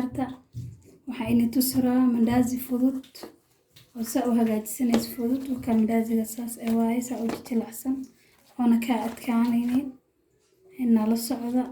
maanta waxaa inay tusiraa mandazi fudud oo saa u hagaajisanaysa fudud marka mandaziga saas ay waaye saa u jilacsan oona ka adkaanaynin inala socda.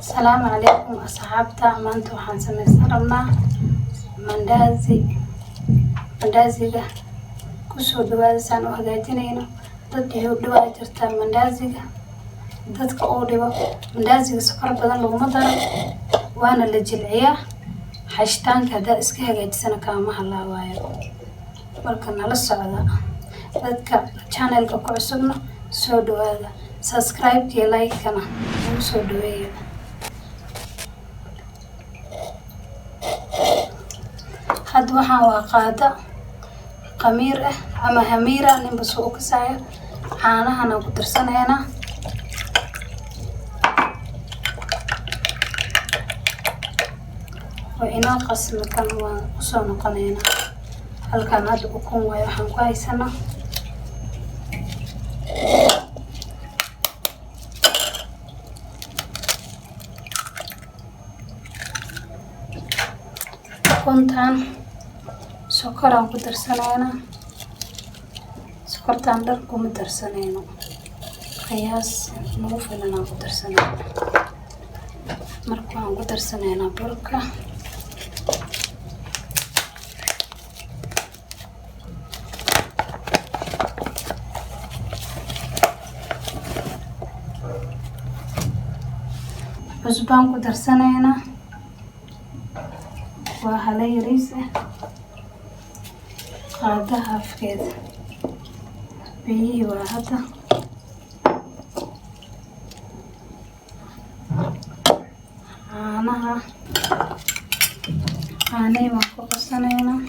Assalaamu calaykum asxaabta, maanta waxaan samaysan rabnaa mandaziga kusoo dhawaada saan u hagaajinayno. dad iyo dhawaa jirta mandaziga dadka oo dhibo mandaziga sokor badan laguma daro waana la jilciyaa xashtaanka hadaa iska hagaajisana kaama halaawayo. marka nala socda dadka channelka ku cusubna soo dhawaada, subscribe iyo like kana ugu soo dhaweeyo. hadda waxaan waa qaada qamiir ah ama hamiira ninba soo u kasaayo. caanahan aan ku darsanaynaa وإنا قسم كان وصون قنينا هل كان هذا أكون ويحن كويسنا كنتان سكران كدرسنانا سكرتان دركو مدرسنينو قياس موفلنا كدرسنانا مركوان كدرسنانا بركة cusbaan ku darsanaynaa waa hala yariis ah qaadaha afkeeda. biyihii waa hadda caanay waan ku qasanaynaa.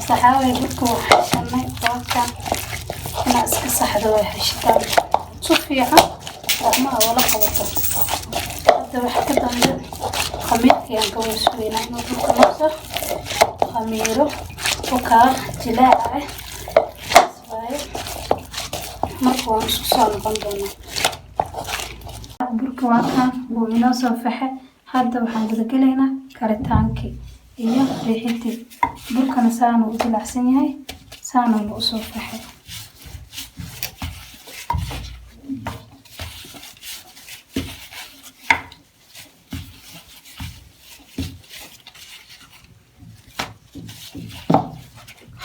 saxaaway dadku waxay shanay dadka ina iska saxdo way hashtaan si fiican ma wala qabato. hadda waxa ka dambe khamiirkii aan ka wasweynaa inuu dhulka noqdo khamiiro oo ka jilaac ah waaye. marka waan isku soo noqon doonaa. burka waa kan wuu inoo soo faxay. hadda waxaan gudagelaynaa karitaankii iyo riixintii. burkana saan uu jilacsan yahay saan uu u soo faxay.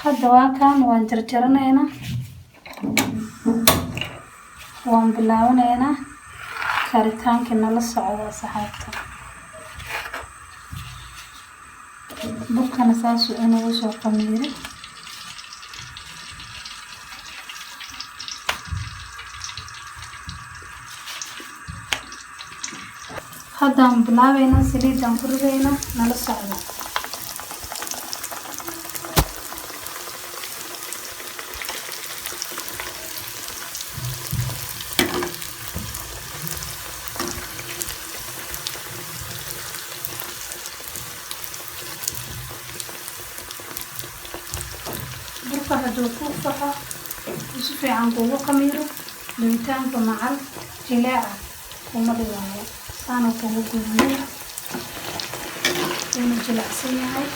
hadda waa kan waan jarjaranaynaa waan bilaabanaynaa karitaankii nala socda saxaabta. burkana saas inuu soo qamiiro. haddaan bilaabaynaa saliidaan ku ridaynaa nala socda. burka hadduu ku faxo si fiican kugu qamiiro dubitaanka macal jilaaca kuma dhigaayo. saana kugu gudbiyo inuu jilacsan yahay.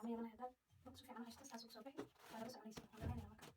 ما يغنى هذا وتصفي عنها اشتغل ساسو صباحي ولا بس عليه سبحان الله مكان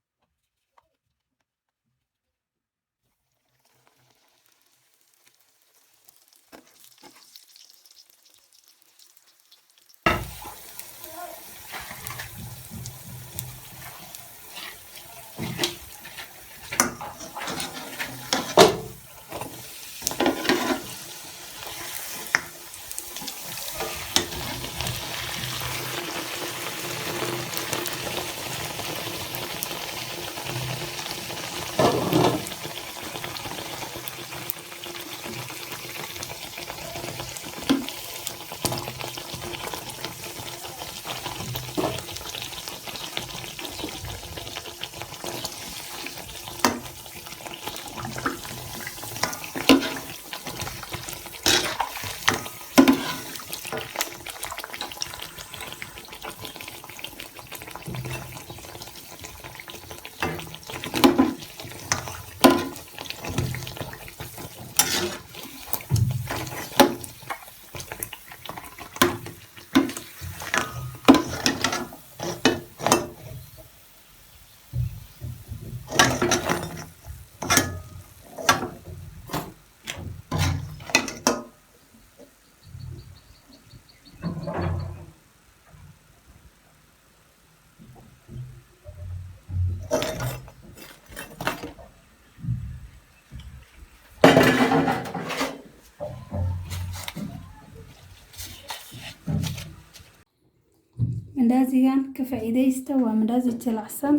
mandaazigan ka faa'iideysta waa mandaazi jilicsan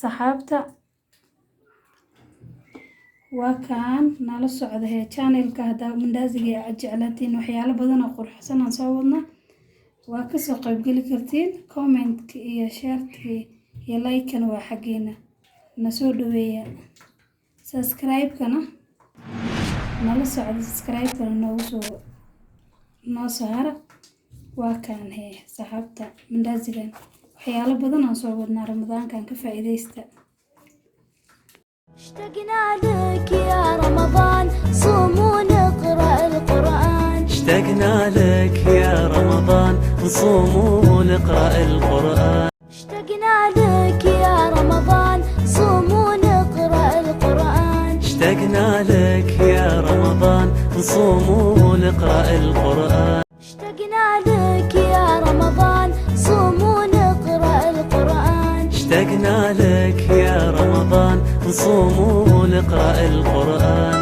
saxaabta waa kaan nala socda ee channelka hada mandaaziga aad jeclaatiin waxyaalo badan oo qurxsan aan soo wadna waa ka soo qayb gali kartiin comment iyo share iyo like kana waa xageena na soo dhaweeya subscribe kana nala socda subscribe kana noo saara waa kaan hee saxaabta mandaazigan waxyaalo badan aan soo wadnaa ramadaankan ka faa'iideysta اشتقنا لك يا رمضان صوم ونقرأ القرآن اشتقنا لك يا رمضان نصوم ونقرأ القرآن اشتقنا لك يا رمضان صوم ونقرأ القرآن اشتقنا لك يا رمضان نصوم ونقرأ القرآن اشتقنا لك يا رمضان صوم ونقرأ القرآن اشتقنا لك يا رمضان نصوم ونقرأ القرآن